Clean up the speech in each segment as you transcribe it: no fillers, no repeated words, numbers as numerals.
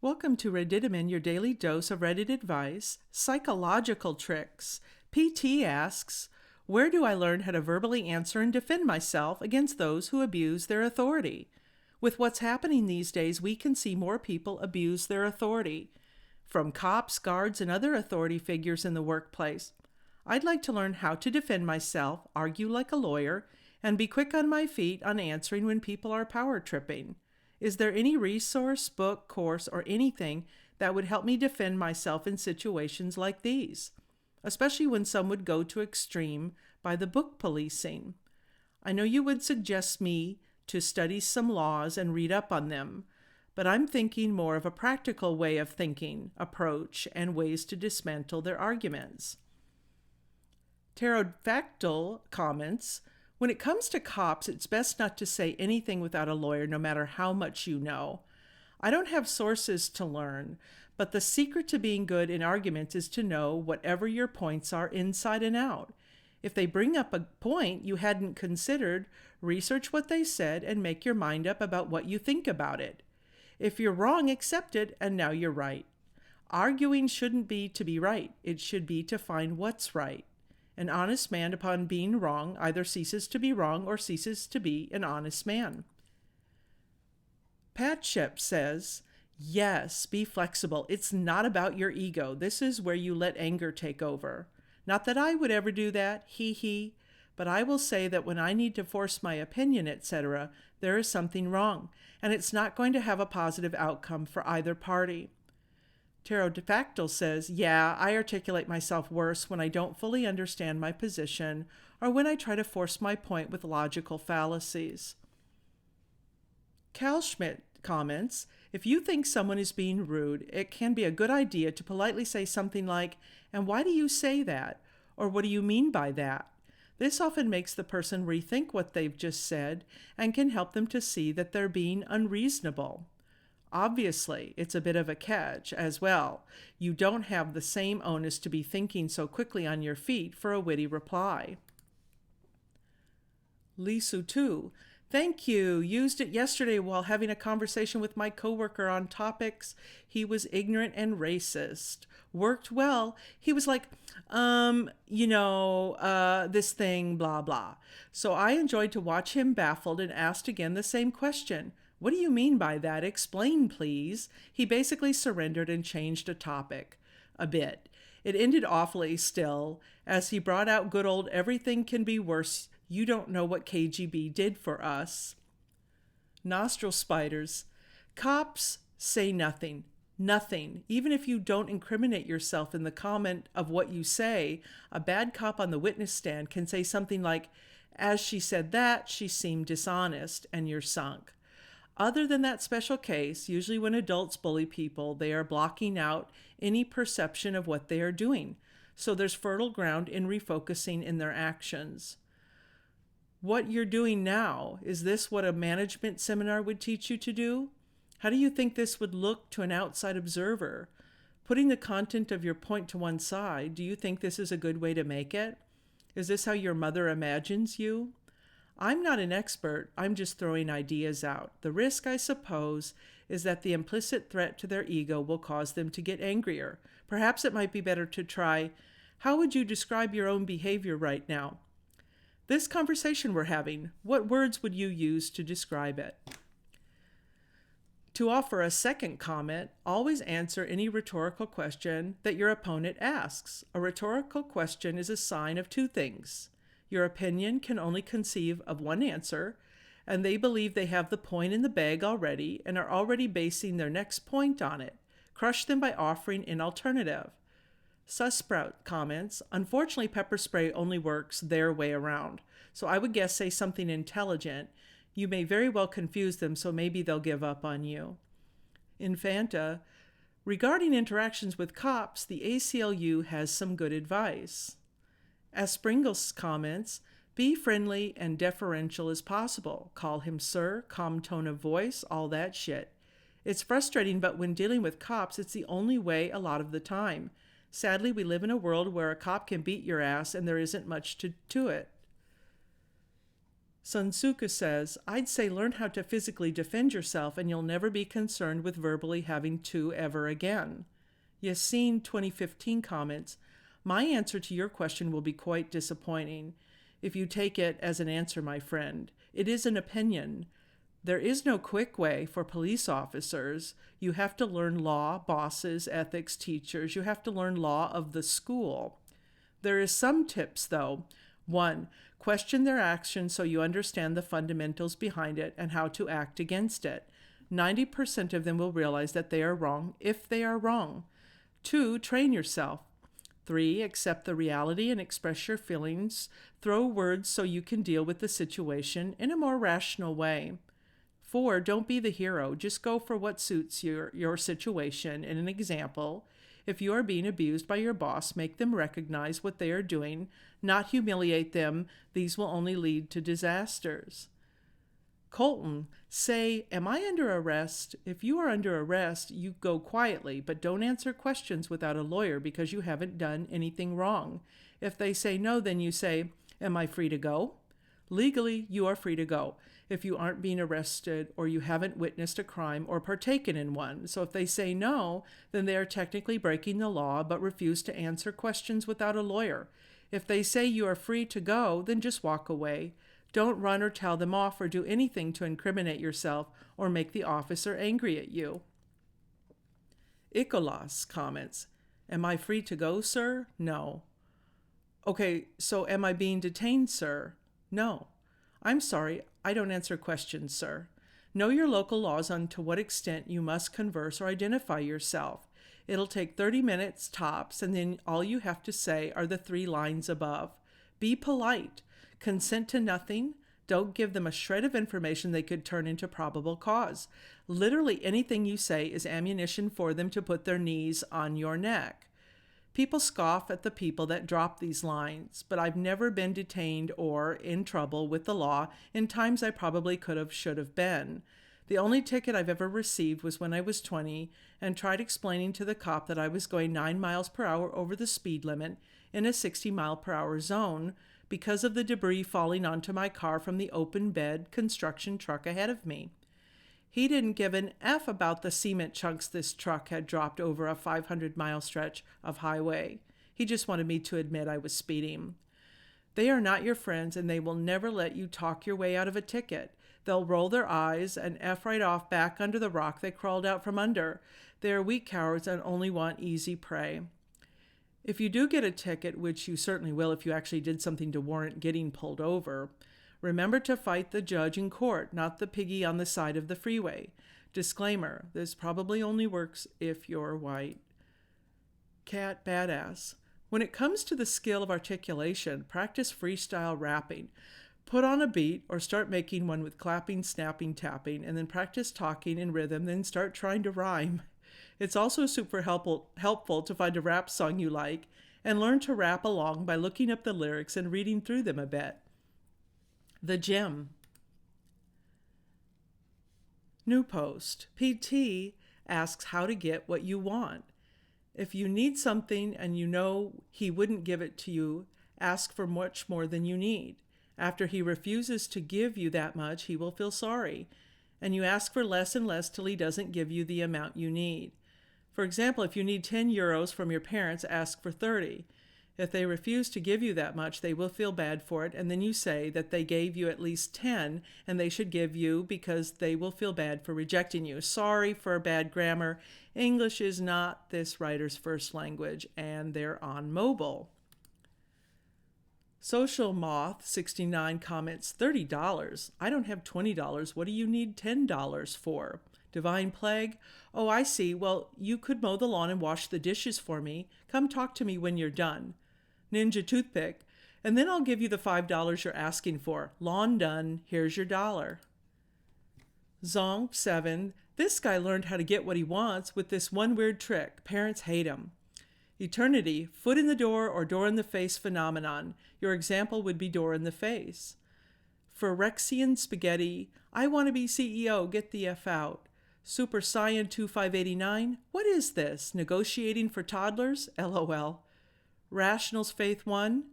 Welcome to Reddidimin, your daily dose of Reddit advice, Psychological Tricks. PT asks, where do I learn how to verbally answer and defend myself against those who abuse their authority? With what's happening these days, we can see more people abuse their authority, from cops, guards, and other authority figures in the workplace. I'd like to learn how to defend myself, argue like a lawyer, and be quick on my feet on answering when people are power tripping. Is there any resource, book, course, or anything that would help me defend myself in situations like these? Especially when some would go to extreme by the book policing. I know you would suggest me to study some laws and read up on them, but I'm thinking more of a practical way of thinking, approach, and ways to dismantle their arguments. Pterodactyl comments, when it comes to cops, it's best not to say anything without a lawyer, no matter how much you know. I don't have sources to learn, but the secret to being good in arguments is to know whatever your points are inside and out. If they bring up a point you hadn't considered, research what they said and make your mind up about what you think about it. If you're wrong, accept it, and now you're right. Arguing shouldn't be to be right. It should be to find what's right. An honest man, upon being wrong, either ceases to be wrong or ceases to be an honest man. Pat Shep says, yes, be flexible. It's not about your ego. This is where you let anger take over. Not that I would ever do that, but I will say that when I need to force my opinion, etc., there is something wrong, and it's not going to have a positive outcome for either party. Pterodactyl says, yeah, I articulate myself worse when I don't fully understand my position or when I try to force my point with logical fallacies. Cal Schmidt comments, if you think someone is being rude, it can be a good idea to politely say something like, and why do you say that? Or what do you mean by that? This often makes the person rethink what they've just said and can help them to see that they're being unreasonable. Obviously, it's a bit of a catch as well. You don't have the same onus to be thinking so quickly on your feet for a witty reply. Lisu too. Thank you. Used it yesterday while having a conversation with my coworker on topics. He was ignorant and racist. Worked well. He was like, this thing, blah, blah. So I enjoyed to watch him baffled and asked again the same question. What do you mean by that? Explain, please. He basically surrendered and changed a topic a bit. It ended awfully still, as he brought out good old everything can be worse. You don't know what KGB did for us. Nostril spiders. Cops say nothing. Nothing. Even if you don't incriminate yourself in the comment of what you say, a bad cop on the witness stand can say something like, as she said that, she seemed dishonest, and you're sunk. Other than that special case, usually when adults bully people, they are blocking out any perception of what they are doing. So there's fertile ground in refocusing in their actions. What you're doing now, is this what a management seminar would teach you to do? How do you think this would look to an outside observer? Putting the content of your point to one side, do you think this is a good way to make it? Is this how your mother imagines you? I'm not an expert, I'm just throwing ideas out. The risk, I suppose, is that the implicit threat to their ego will cause them to get angrier. Perhaps it might be better to try, how would you describe your own behavior right now? This conversation we're having, what words would you use to describe it? To offer a second comment, always answer any rhetorical question that your opponent asks. A rhetorical question is a sign of two things. Your opinion can only conceive of one answer, and they believe they have the point in the bag already and are already basing their next point on it. Crush them by offering an alternative. Sussprout comments, unfortunately pepper spray only works their way around, so I would guess say something intelligent. You may very well confuse them, so maybe they'll give up on you. Infanta, regarding interactions with cops, the ACLU has some good advice. As Springles comments, be friendly and deferential as possible. Call him sir, calm tone of voice, all that shit. It's frustrating, but when dealing with cops, it's the only way a lot of the time. Sadly, we live in a world where a cop can beat your ass and there isn't much to it. Sunsuka says, I'd say learn how to physically defend yourself and you'll never be concerned with verbally having to ever again. Yassine 2015 comments, my answer to your question will be quite disappointing. If you take it as an answer, my friend, it is an opinion. There is no quick way for police officers. You have to learn law, bosses, ethics, teachers. You have to learn law of the school. There is some tips, though. 1. Question their actions so you understand the fundamentals behind it and how to act against it. 90% of them will realize that they are wrong if they are wrong. 2. Train yourself. 3. Accept the reality and express your feelings. Throw words so you can deal with the situation in a more rational way. 4. Don't be the hero. Just go for what suits your situation. In an example, if you are being abused by your boss, make them recognize what they are doing, not humiliate them. These will only lead to disasters. Colton, say, am I under arrest? If you are under arrest, you go quietly, but don't answer questions without a lawyer because you haven't done anything wrong. If they say no, then you say, am I free to go? Legally, you are free to go if you aren't being arrested or you haven't witnessed a crime or partaken in one. So if they say no, then they are technically breaking the law but refuse to answer questions without a lawyer. If they say you are free to go, then just walk away. Don't run or tell them off or do anything to incriminate yourself or make the officer angry at you. Ikolas comments, am I free to go, sir? No. Okay, so am I being detained, sir? No. I'm sorry, I don't answer questions, sir. Know your local laws on to what extent you must converse or identify yourself. It'll take 30 minutes tops, and then all you have to say are the 3 lines above. Be polite. Consent to nothing. Don't give them a shred of information they could turn into probable cause. Literally anything you say is ammunition for them to put their knees on your neck. People scoff at the people that drop these lines, but I've never been detained or in trouble with the law in times I probably should have been. The only ticket I've ever received was when I was 20 and tried explaining to the cop that I was going 9 miles per hour over the speed limit in a 60 mile per hour zone because of the debris falling onto my car from the open bed construction truck ahead of me. He didn't give an F about the cement chunks this truck had dropped over a 500-mile stretch of highway. He just wanted me to admit I was speeding. They are not your friends, and they will never let you talk your way out of a ticket. They'll roll their eyes and F right off back under the rock they crawled out from under. They are weak cowards and only want easy prey. If you do get a ticket, which you certainly will if you actually did something to warrant getting pulled over, remember to fight the judge in court, not the piggy on the side of the freeway. Disclaimer, this probably only works if you're white. Cat Badass. When it comes to the skill of articulation, practice freestyle rapping. Put on a beat or start making one with clapping, snapping, tapping, and then practice talking in rhythm, then start trying to rhyme. It's also super helpful to find a rap song you like and learn to rap along by looking up the lyrics and reading through them a bit. The Gem. New post. PT asks how to get what you want. If you need something and you know he wouldn't give it to you, ask for much more than you need. After he refuses to give you that much, he will feel sorry, and you ask for less and less till he doesn't give you the amount you need. For example, if you need 10 euros from your parents, ask for 30. If they refuse to give you that much, they will feel bad for it, and then you say that they gave you at least 10 and they should give you because they will feel bad for rejecting you. Sorry for bad grammar. English is not this writer's first language, and they're on mobile. Social Moth 69 comments, $30. I don't have $20. What do you need $10 for? Divine Plague. Oh, I see. Well, you could mow the lawn and wash the dishes for me. Come talk to me when you're done. Ninja Toothpick. And then I'll give you the $5 you're asking for. Lawn done. Here's your dollar. Zonk 7. This guy learned how to get what he wants with this one weird trick. Parents hate him. Eternity. Foot in the door or door in the face phenomenon. Your example would be door in the face. Phyrexian Spaghetti. I want to be CEO. Get the F out. Super Saiyan 2589. What is this? Negotiating for toddlers? LOL. Rationals Faith 1.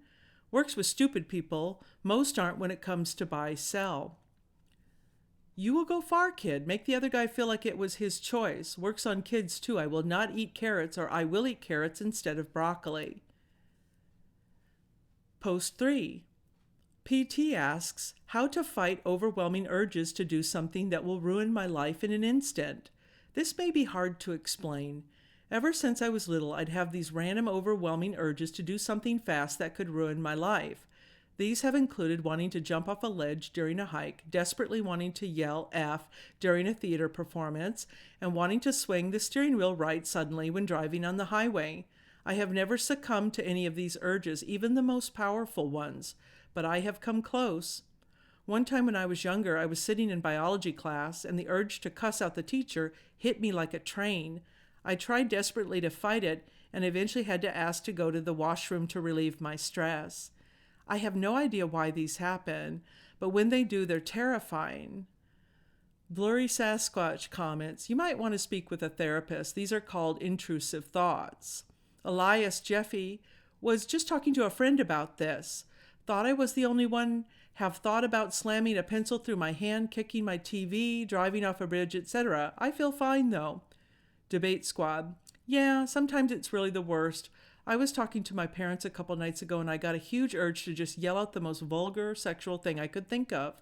Works with stupid people. Most aren't when it comes to buy, sell. You will go far, kid. Make the other guy feel like it was his choice. Works on kids too. I will not eat carrots, or I will eat carrots instead of broccoli. Post 3. PT asks, how to fight overwhelming urges to do something that will ruin my life in an instant. This may be hard to explain. Ever since I was little, I'd have these random overwhelming urges to do something fast that could ruin my life. These have included wanting to jump off a ledge during a hike, desperately wanting to yell F during a theater performance, and wanting to swing the steering wheel right suddenly when driving on the highway. I have never succumbed to any of these urges, even the most powerful ones, but I have come close. One time when I was younger, I was sitting in biology class, and the urge to cuss out the teacher hit me like a train. I tried desperately to fight it, and eventually had to ask to go to the washroom to relieve my stress. I have no idea why these happen, but when they do, they're terrifying. Blurry Sasquatch comments, you might want to speak with a therapist. These are called intrusive thoughts. Elias Jeffy was just talking to a friend about this. Thought I was the only one. Have thought about slamming a pencil through my hand, kicking my TV, driving off a bridge, etc. I feel fine though. Debate Squad, yeah, sometimes it's really the worst. I was talking to my parents a couple nights ago and I got a huge urge to just yell out the most vulgar sexual thing I could think of.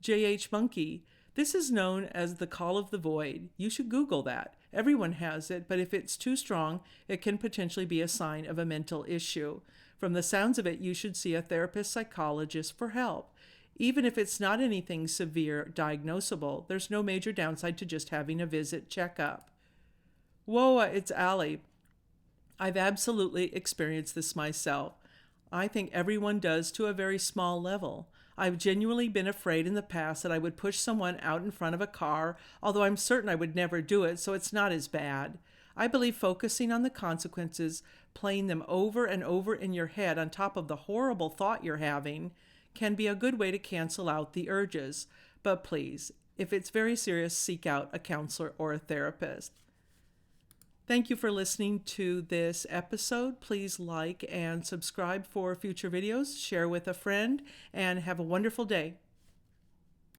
J.H. Monkey, this is known as the call of the void. You should Google that. Everyone has it, but if it's too strong, it can potentially be a sign of a mental issue. From the sounds of it, you should see a therapist, psychologist for help. Even if it's not anything severe, diagnosable, there's no major downside to just having a visit checkup. Whoa, it's Allie. I've absolutely experienced this myself. I think everyone does to a very small level. I've genuinely been afraid in the past that I would push someone out in front of a car, although I'm certain I would never do it, so it's not as bad. I believe focusing on the consequences, playing them over and over in your head on top of the horrible thought you're having, can be a good way to cancel out the urges. But please, if it's very serious, seek out a counselor or a therapist. Thank you for listening to this episode. Please like and subscribe for future videos, share with a friend, and have a wonderful day.